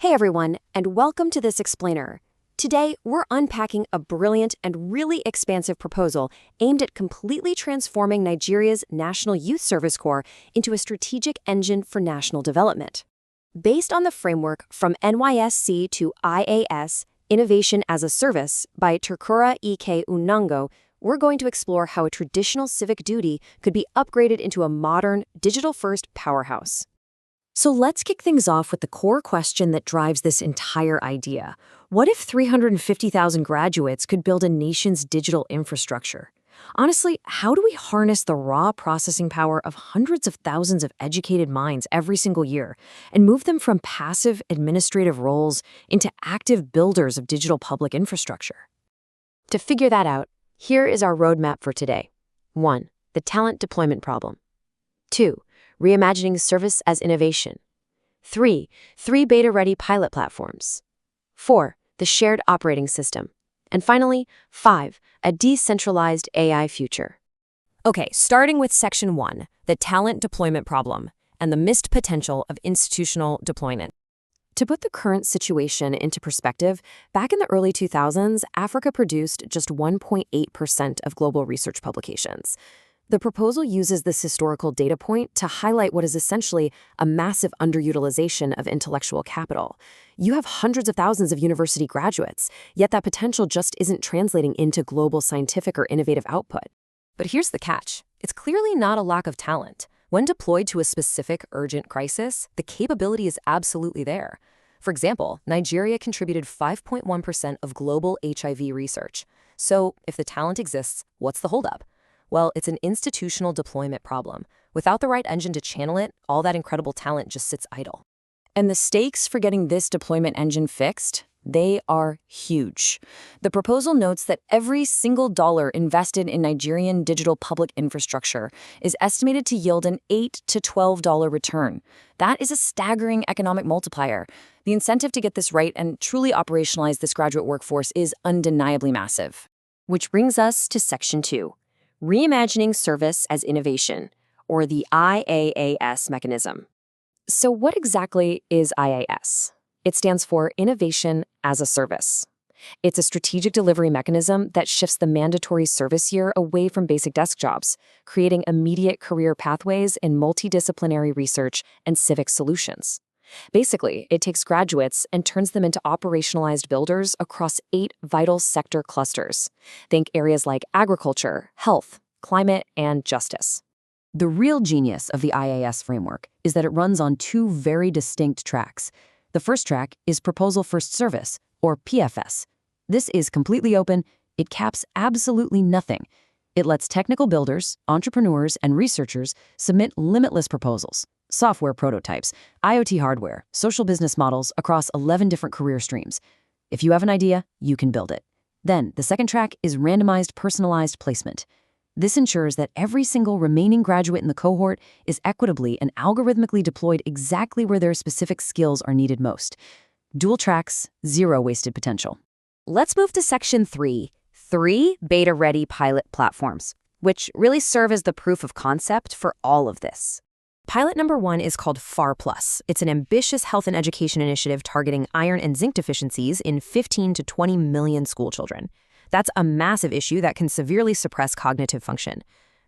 Hey everyone, and welcome to this explainer. Today, we're unpacking a brilliant and really expansive proposal aimed at completely transforming Nigeria's National Youth Service Corps into a strategic engine for national development. Based on the framework From NYSC to IAAS, Innovation as a Service by Turkura Ike Unango, we're going to explore how a traditional civic duty could be upgraded into a modern, digital-first powerhouse. So let's kick things off with the core question that drives this entire idea. What if 350,000 graduates could build a nation's digital infrastructure? Honestly, how do we harness the raw processing power of hundreds of thousands of educated minds every single year and move them from passive administrative roles into active builders of digital public infrastructure? To figure that out, here is our roadmap for today. 1. The talent deployment problem. 2. Reimagining service as innovation. 3. Three beta-ready pilot platforms. 4. The shared operating system. And finally, 5. A decentralized AI future. Okay, starting with Section 1, the talent deployment problem and the missed potential of institutional deployment. To put the current situation into perspective, back in the early 2000s, Africa produced just 1.8% of global research publications. The proposal uses this historical data point to highlight what is essentially a massive underutilization of intellectual capital. You have hundreds of thousands of university graduates, yet that potential just isn't translating into global scientific or innovative output. But here's the catch. It's clearly not a lack of talent. When deployed to a specific urgent crisis, the capability is absolutely there. For example, Nigeria contributed 5.1% of global HIV research. So if the talent exists, what's the holdup? Well, it's an institutional deployment problem. Without the right engine to channel it, all that incredible talent just sits idle. And the stakes for getting this deployment engine fixed, they are huge. The proposal notes that every single dollar invested in Nigerian digital public infrastructure is estimated to yield an $8 to $12 return. That is a staggering economic multiplier. The incentive to get this right and truly operationalize this graduate workforce is undeniably massive. Which brings us to Section 2. Reimagining service as innovation, or the IAAS mechanism. So what exactly is IAAS? It stands for Innovation as a Service. It's a strategic delivery mechanism that shifts the mandatory service year away from basic desk jobs, creating immediate career pathways in multidisciplinary research and civic solutions. Basically, it takes graduates and turns them into operationalized builders across 8 vital sector clusters. Think areas like agriculture, health, climate, and justice. The real genius of the IAAS framework is that it runs on 2 very distinct tracks. The first track is Proposal First Service, or PFS. This is completely open. It caps absolutely nothing. It lets technical builders, entrepreneurs, and researchers submit limitless proposals. Software prototypes, IoT hardware, social business models across 11 different career streams. If you have an idea, you can build it. Then, the second track is Randomized Personalised Placement. This ensures that every single remaining graduate in the cohort is equitably and algorithmically deployed exactly where their specific skills are needed most. Dual tracks, zero wasted potential. Let's move to Section 3, 3 beta-ready pilot platforms, which really serve as the proof of concept for all of this. Pilot number 1 is called FAR+. It's an ambitious health and education initiative targeting iron and zinc deficiencies in 15 to 20 million school children. That's a massive issue that can severely suppress cognitive function.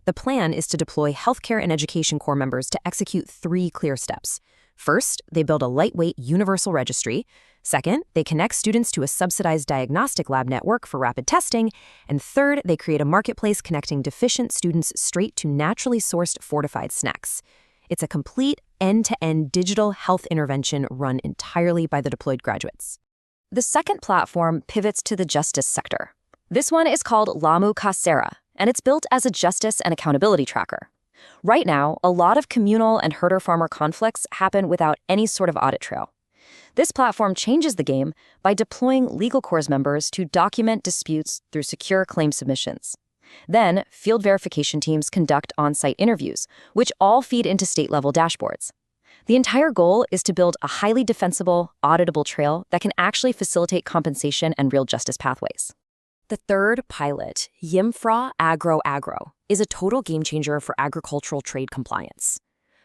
The plan is to deploy healthcare and education corps members to execute 3 clear steps. First, they build a lightweight universal registry. Second, they connect students to a subsidized diagnostic lab network for rapid testing. And third, they create a marketplace connecting deficient students straight to naturally sourced fortified snacks. It's a complete end-to-end digital health intervention run entirely by the deployed graduates. The second platform pivots to the justice sector. This one is called Lamu Kasera, and it's built as a justice and accountability tracker. Right now, a lot of communal and herder-farmer conflicts happen without any sort of audit trail. This platform changes the game by deploying legal corps members to document disputes through secure claim submissions. Then, field verification teams conduct on-site interviews, which all feed into state-level dashboards. The entire goal is to build a highly defensible, auditable trail that can actually facilitate compensation and real justice pathways. The third pilot, Yimfra Agro, is a total game changer for agricultural trade compliance.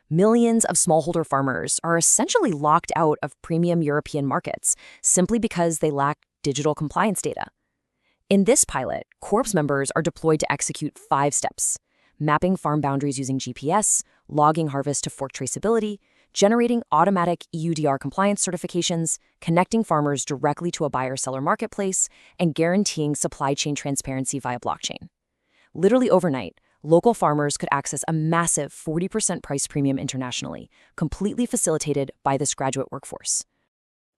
Millions of smallholder farmers are essentially locked out of premium European markets simply because they lack digital compliance data. In this pilot, Corps members are deployed to execute 5 steps: mapping farm boundaries using GPS, logging harvest to fork traceability, generating automatic EUDR compliance certifications, connecting farmers directly to a buyer-seller marketplace, and guaranteeing supply chain transparency via blockchain. Literally overnight, local farmers could access a massive 40% price premium internationally, completely facilitated by this graduate workforce.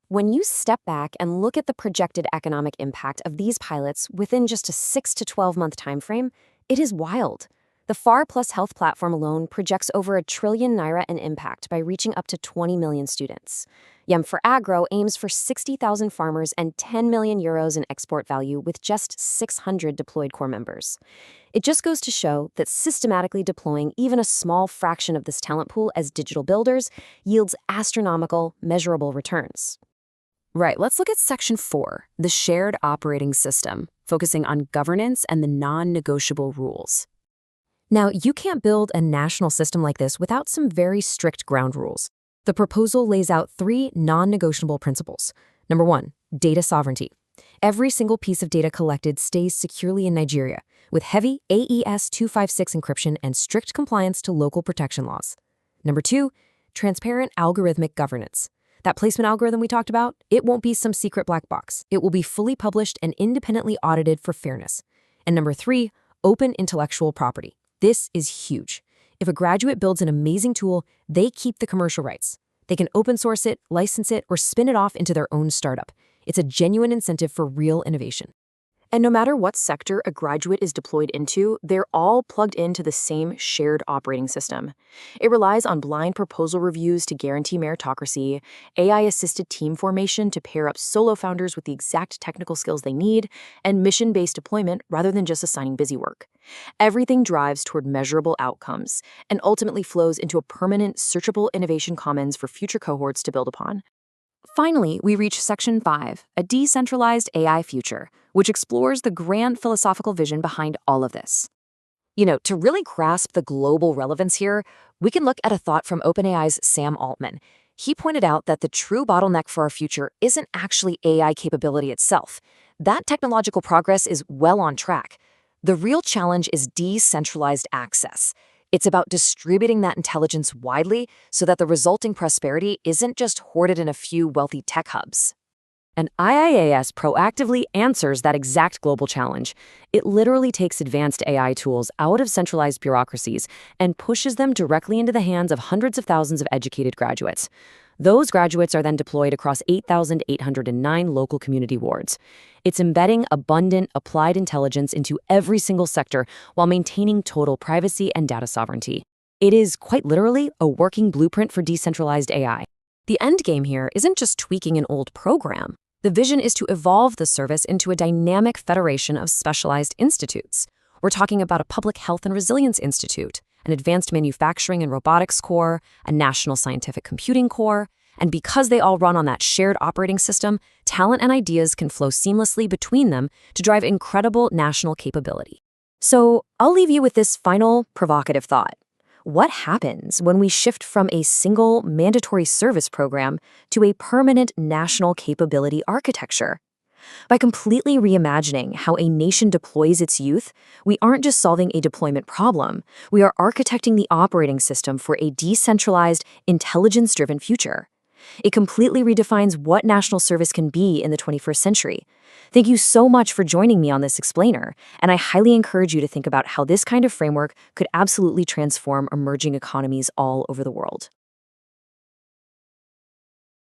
When you step back and look at the projected economic impact of these pilots within just a 6 to 12-month timeframe, it is wild. The FAR Plus Health platform alone projects over ₦1 trillion in impact by reaching up to 20 million students. Yum for Agro aims for 60,000 farmers and €10 million in export value with just 600 deployed core members. It just goes to show that systematically deploying even a small fraction of this talent pool as digital builders yields astronomical, measurable returns. Right, let's look at Section 4, the shared operating system, focusing on governance and the non-negotiable rules. Now, you can't build a national system like this without some very strict ground rules. The proposal lays out 3 non-negotiable principles. Number 1, data sovereignty. Every single piece of data collected stays securely in Nigeria, with heavy IAAS 256 encryption and strict compliance to local protection laws. Number 2, transparent algorithmic governance. That placement algorithm we talked about, it won't be some secret black box. It will be fully published and independently audited for fairness. And number 3, open intellectual property. This is huge. If a graduate builds an amazing tool, they keep the commercial rights. They can open source it, license it, or spin it off into their own startup. It's a genuine incentive for real innovation. And no matter what sector a graduate is deployed into, they're all plugged into the same shared operating system. It relies on blind proposal reviews to guarantee meritocracy, AI-assisted team formation to pair up solo founders with the exact technical skills they need, and mission-based deployment rather than just assigning busy work. Everything drives toward measurable outcomes and ultimately flows into a permanent, searchable innovation commons for future cohorts to build upon. Finally, we reach Section 5, a decentralized AI future, which explores the grand philosophical vision behind all of this. To really grasp the global relevance here, we can look at a thought from OpenAI's Sam Altman. He pointed out that the true bottleneck for our future isn't actually AI capability itself. That technological progress is well on track. The real challenge is decentralized access. It's about distributing that intelligence widely so that the resulting prosperity isn't just hoarded in a few wealthy tech hubs. And IAAS proactively answers that exact global challenge. It literally takes advanced AI tools out of centralized bureaucracies and pushes them directly into the hands of hundreds of thousands of educated graduates. Those graduates are then deployed across 8,809 local community wards. It's embedding abundant, applied intelligence into every single sector while maintaining total privacy and data sovereignty. It is, quite literally, a working blueprint for decentralized AI. The end game here isn't just tweaking an old program. The vision is to evolve the service into a dynamic federation of specialized institutes. We're talking about a public health and resilience institute, an advanced manufacturing and robotics core, a national scientific computing core, and because they all run on that shared operating system, talent and ideas can flow seamlessly between them to drive incredible national capability. So I'll leave you with this final provocative thought. What happens when we shift from a single mandatory service program to a permanent national capability architecture? By completely reimagining how a nation deploys its youth, we aren't just solving a deployment problem, we are architecting the operating system for a decentralized, intelligence-driven future. It completely redefines what national service can be in the 21st century. Thank you so much for joining me on this explainer, and I highly encourage you to think about how this kind of framework could absolutely transform emerging economies all over the world.